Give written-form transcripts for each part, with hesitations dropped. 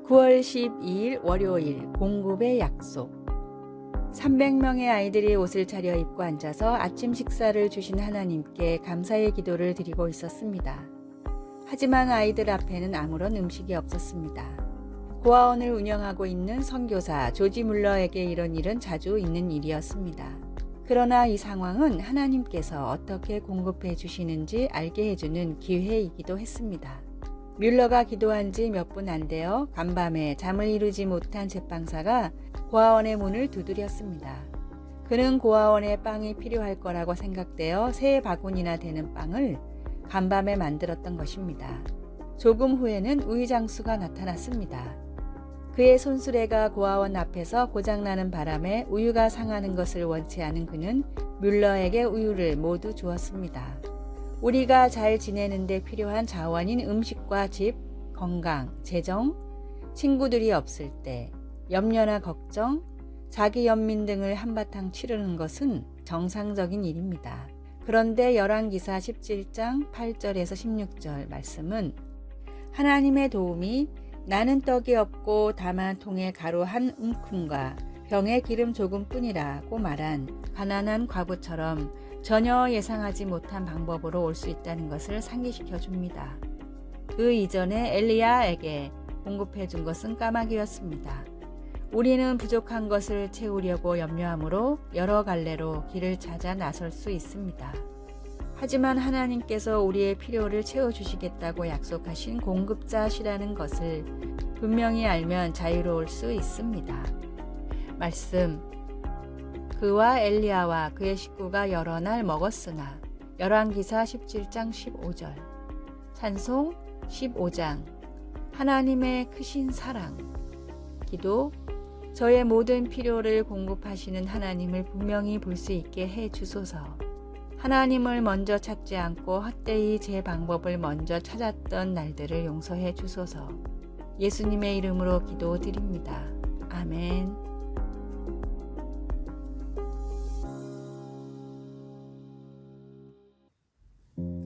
9월 12일 월요일 공급의 약속. 300명의 아이들이 옷을 차려입고 앉아서 아침 식사를 주신 하나님께 감사의 기도를 드리고 있었습니다. 하지만 아이들 앞에는 아무런 음식이 없었습니다. 고아원을 운영하고 있는 선교사 조지 물러에게 이런 일은 자주 있는 일이었습니다. 그러나 이 상황은 하나님께서 어떻게 공급해 주시는지 알게 해주는 기회이기도 했습니다. 뮬러가 기도한 지 몇 분 안 되어 간밤에 잠을 이루지 못한 제빵사가 고아원의 문을 두드렸습니다. 그는 고아원에 빵이 필요할 거라고 생각되어 3바구니나 되는 빵을 간밤에 만들었던 것입니다. 조금 후에는 우유장수가 나타났습니다. 그의 손수레가 고아원 앞에서 고장나는 바람에 우유가 상하는 것을 원치 않은 그는 뮬러에게 우유를 모두 주었습니다. 우리가 잘 지내는 데 필요한 자원인 음식과 집, 건강, 재정, 친구들이 없을 때, 염려나 걱정, 자기 연민 등을 한바탕 치르는 것은 정상적인 일입니다. 그런데 열왕기사 17장 8절에서 16절 말씀은 하나님의 도움이 나는 떡이 없고 다만 통에 가루 한 움큼과 병에 기름 조금뿐이라고 말한 가난한 과부처럼 전혀 예상하지 못한 방법으로 올 수 있다는 것을 상기시켜 줍니다. 그 이전에 엘리야에게 공급해 준 것은 까마귀였습니다. 우리는 부족한 것을 채우려고 염려하므로 여러 갈래로 길을 찾아 나설 수 있습니다. 하지만 하나님께서 우리의 필요를 채워주시겠다고 약속하신 공급자시라는 것을 분명히 알면 자유로울 수 있습니다. 말씀. 그와 엘리야와 그의 식구가 여러 날 먹었으나 열왕기사 17장 15절. 찬송 15장. 하나님의 크신 사랑. 기도. 저의 모든 필요를 공급하시는 하나님을 분명히 볼 수 있게 해 주소서. 하나님을 먼저 찾지 않고 헛되이 제 방법을 먼저 찾았던 날들을 용서해 주소서. 예수님의 이름으로 기도드립니다. 아멘.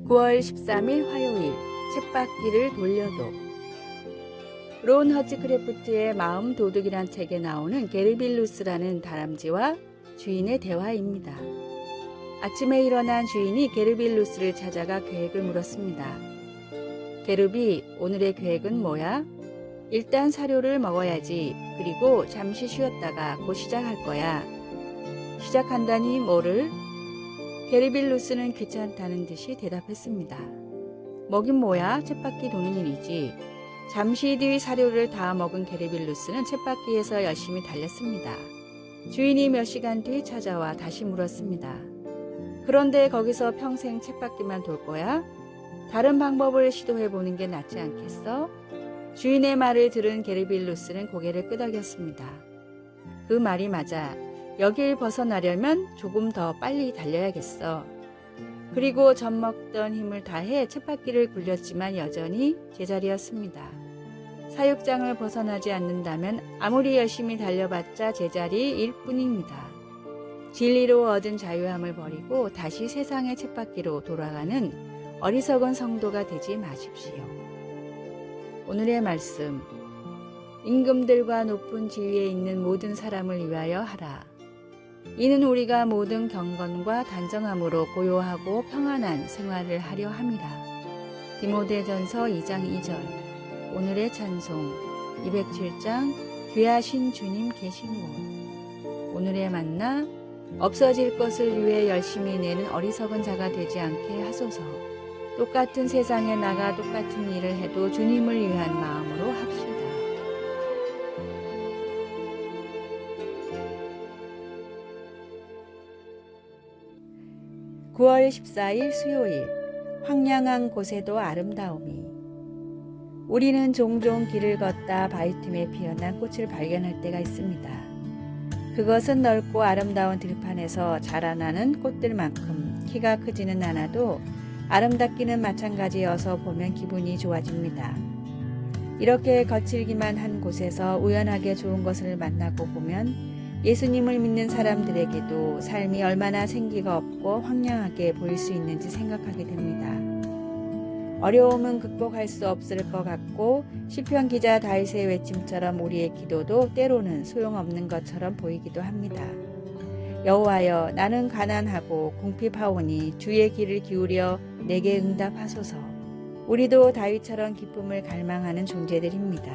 9월 13일 화요일 쳇바퀴를 돌려도. 론 허치크래프트의 마음 도둑이란 책에 나오는 게르빌루스라는 다람쥐와 주인의 대화입니다. 아침에 일어난 주인이 게르빌루스를 찾아가 계획을 물었습니다. 게르비, 오늘의 계획은 뭐야? 일단 사료를 먹어야지. 그리고 잠시 쉬었다가 곧 시작할 거야. 시작한다니 뭐를? 게르빌루스는 귀찮다는 듯이 대답했습니다. 먹긴 뭐야? 쳇바퀴 도는 일이지. 잠시 뒤 사료를 다 먹은 게르빌루스는 쳇바퀴에서 열심히 달렸습니다. 주인이 몇 시간 뒤 찾아와 다시 물었습니다. 그런데 거기서 평생 쳇바퀴만 돌 거야? 다른 방법을 시도해보는 게 낫지 않겠어? 주인의 말을 들은 게르빌루스는 고개를 끄덕였습니다. 그 말이 맞아. 여길 벗어나려면 조금 더 빨리 달려야겠어. 그리고 젖먹던 힘을 다해 쳇바퀴를 굴렸지만 여전히 제자리였습니다. 사육장을 벗어나지 않는다면 아무리 열심히 달려봤자 제자리일 뿐입니다. 진리로 얻은 자유함을 버리고 다시 세상의 쳇바퀴로 돌아가는 어리석은 성도가 되지 마십시오. 오늘의 말씀. 임금들과 높은 지위에 있는 모든 사람을 위하여 하라. 이는 우리가 모든 경건과 단정함으로 고요하고 평안한 생활을 하려 함이라. 디모데전서 2장 2절. 오늘의 찬송 207장 귀하신 주님 계신 곳. 오늘의 만나. 없어질 것을 위해 열심히 내는 어리석은 자가 되지 않게 하소서. 똑같은 세상에 나가 똑같은 일을 해도 주님을 위한 마음으로 합시다. 9월 14일 수요일 황량한 곳에도 아름다움이. 우리는 종종 길을 걷다 바위 틈에 피어난 꽃을 발견할 때가 있습니다. 그것은 넓고 아름다운 들판에서 자라나는 꽃들만큼 키가 크지는 않아도 아름답기는 마찬가지여서 보면 기분이 좋아집니다. 이렇게 거칠기만 한 곳에서 우연하게 좋은 것을 만나고 보면 예수님을 믿는 사람들에게도 삶이 얼마나 생기가 없고 황량하게 보일 수 있는지 생각하게 됩니다. 어려움은 극복할 수 없을 것 같고 시편 기자 다윗의 외침처럼 우리의 기도도 때로는 소용없는 것처럼 보이기도 합니다. 여호와여, 나는 가난하고 궁핍하오니 주의 귀를 기울여 내게 응답하소서. 우리도 다윗처럼 기쁨을 갈망하는 존재들입니다.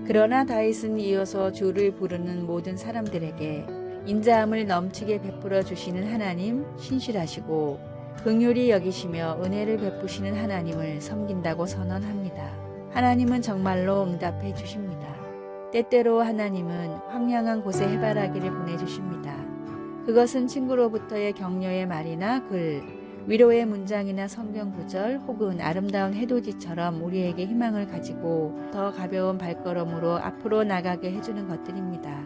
그러나 다윗은 이어서 주를 부르는 모든 사람들에게 인자함을 넘치게 베풀어 주시는 하나님, 신실하시고 긍휼히 여기시며 은혜를 베푸시는 하나님을 섬긴다고 선언합니다. 하나님은 정말로 응답해 주십니다. 때때로 하나님은 황량한 곳에 해바라기를 보내주십니다. 그것은 친구로부터의 격려의 말이나 글, 위로의 문장이나 성경 구절 혹은 아름다운 해돋이처럼 우리에게 희망을 가지고 더 가벼운 발걸음으로 앞으로 나가게 해주는 것들입니다.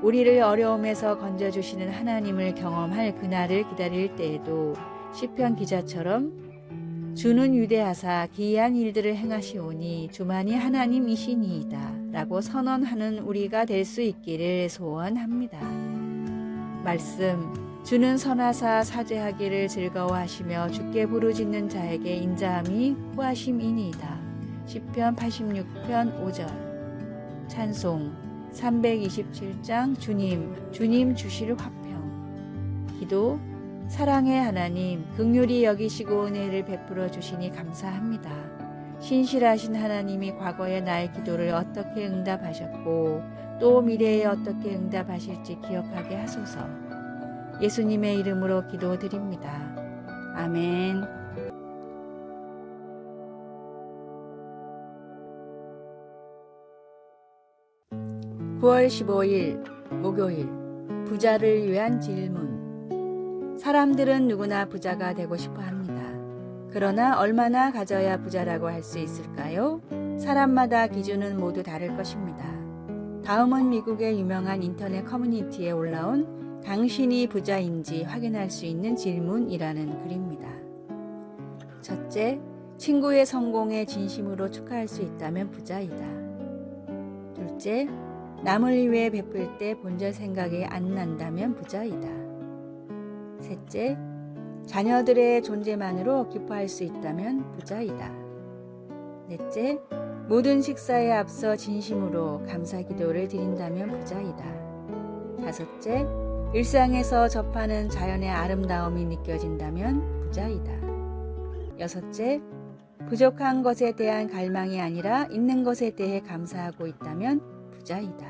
우리를 어려움에서 건져주시는 하나님을 경험할 그날을 기다릴 때에도 시편 기자처럼 주는 위대하사 기이한 일들을 행하시오니 주만이 하나님이시니이다 라고 선언하는 우리가 될 수 있기를 소원합니다. 말씀, 주는 선하사 사죄하기를 즐거워하시며 주께 부르짖는 자에게 인자함이 후하심이니이다. 시편 86편 5절. 찬송 327장 주님 주실 화평. 기도, 사랑의 하나님, 긍휼히 여기시고 은혜를 베풀어 주시니 감사합니다. 신실하신 하나님이 과거의 나의 기도를 어떻게 응답하셨고 또 미래에 어떻게 응답하실지 기억하게 하소서. 예수님의 이름으로 기도드립니다. 아멘. 9월 15일 목요일, 부자를 위한 질문. 사람들은 누구나 부자가 되고 싶어 합니다. 그러나 얼마나 가져야 부자라고 할 수 있을까요? 사람마다 기준은 모두 다를 것입니다. 다음은 미국의 유명한 인터넷 커뮤니티에 올라온 당신이 부자인지 확인할 수 있는 질문이라는 글입니다. 첫째, 친구의 성공에 진심으로 축하할 수 있다면 부자이다. 둘째, 남을 위해 베풀 때 본절 생각이 안 난다면 부자이다. 셋째, 자녀들의 존재만으로 기뻐할 수 있다면 부자이다. 넷째, 모든 식사에 앞서 진심으로 감사 기도를 드린다면 부자이다. 다섯째, 일상에서 접하는 자연의 아름다움이 느껴진다면 부자이다. 여섯째, 부족한 것에 대한 갈망이 아니라 있는 것에 대해 감사하고 있다면 부자이다.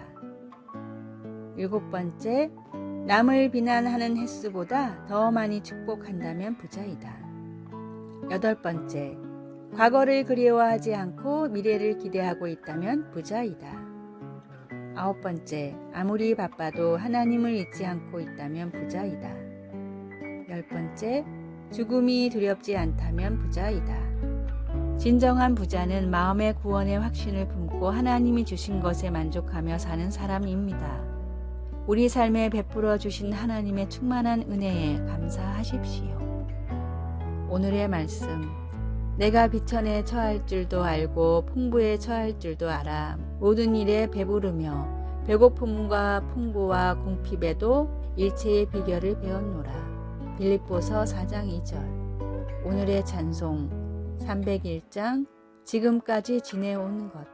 일곱 번째, 남을 비난하는 횟수보다 더 많이 축복한다면 부자이다. 여덟 번째, 과거를 그리워하지 않고 미래를 기대하고 있다면 부자이다. 아홉 번째, 아무리 바빠도 하나님을 잊지 않고 있다면 부자이다. 열 번째, 죽음이 두렵지 않다면 부자이다. 진정한 부자는 마음의 구원의 확신을 품고 하나님이 주신 것에 만족하며 사는 사람입니다. 우리 삶에 베풀어 주신 하나님의 충만한 은혜에 감사하십시오. 오늘의 말씀. 내가 비천에 처할 줄도 알고 풍부에 처할 줄도 알아. 모든 일에 배부르며 배고픔과 풍부와 궁핍에도 일체의 비결을 배웠노라. 빌립보서 4장 2절. 오늘의 찬송 301장 지금까지 지내온 것.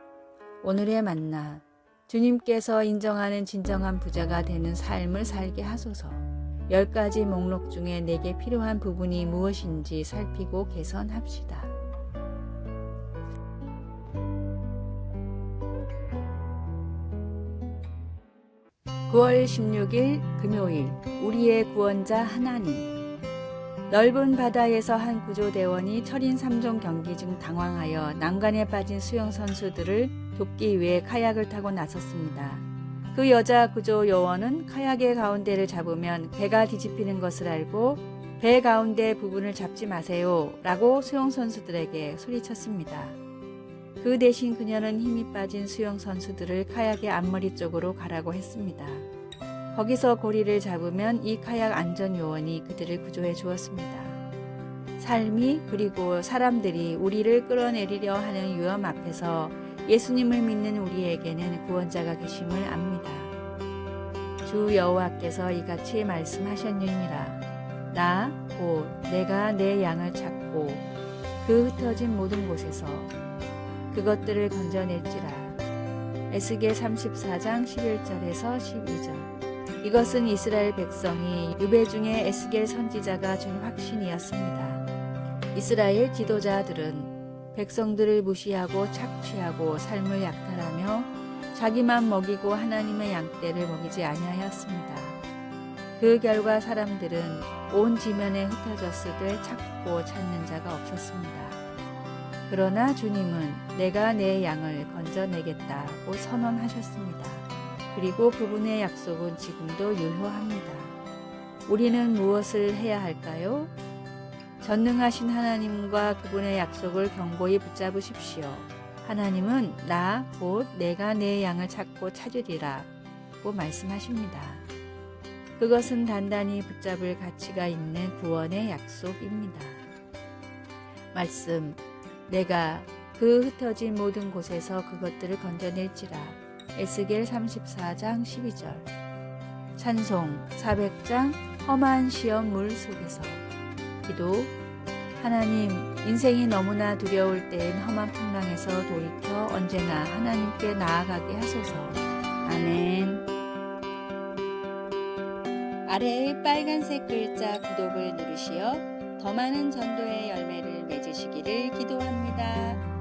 오늘의 만나. 주님께서 인정하는 진정한 부자가 되는 삶을 살게 하소서. 10가지 목록 중에 내게 필요한 부분이 무엇인지 살피고 개선합시다. (9월 16일) 금요일, 우리의 구원자 하나님. 넓은 바다에서 한 구조대원이 철인 3종 경기 중 당황하여 난관에 빠진 수영 선수들을 돕기 위해 카약을 타고 나섰습니다. 그 여자 구조 요원은 카약의 가운데를 잡으면 배가 뒤집히는 것을 알고 배 가운데 부분을 잡지 마세요 라고 수영 선수들에게 소리쳤습니다. 그 대신 그녀는 힘이 빠진 수영 선수들을 카약의 앞머리 쪽으로 가라고 했습니다. 거기서 고리를 잡으면 이 카약 안전 요원이 그들을 구조해 주었습니다. 삶이 그리고 사람들이 우리를 끌어내리려 하는 위험 앞에서 예수님을 믿는 우리에게는 구원자가 계심을 압니다. 주 여호와께서 이같이 말씀하셨느니라. 나 곧 내가 내 양을 찾고 그 흩어진 모든 곳에서 그것들을 건져낼지라. 에스겔 34장 11절에서 12절. 이것은 이스라엘 백성이 유배 중에 에스겔 선지자가 준 확신이었습니다. 이스라엘 지도자들은 백성들을 무시하고 착취하고 삶을 약탈하며 자기만 먹이고 하나님의 양떼를 먹이지 아니하였습니다. 그 결과 사람들은 온 지면에 흩어졌으되 찾고 찾는 자가 없었습니다. 그러나 주님은 내가 내 양을 건져내겠다고 선언하셨습니다. 그리고 그분의 약속은 지금도 유효합니다. 우리는 무엇을 해야 할까요? 전능하신 하나님과 그분의 약속을 견고히 붙잡으십시오. 하나님은 나 곧 내가 내 양을 찾고 찾으리라고 말씀하십니다. 그것은 단단히 붙잡을 가치가 있는 구원의 약속입니다. 말씀, 내가 그 흩어진 모든 곳에서 그것들을 건져낼지라. 에스겔 34장 12절. 찬송 400장 험한 시험 물 속에서. 기도, 하나님, 인생이 너무나 두려울 때엔 험한 풍랑에서 돌이켜 언제나 하나님께 나아가게 하소서. 아멘. 아래의 빨간색 글자 구독을 누르시어 더 많은 전도의 열매를 맺으시기를 기도합니다.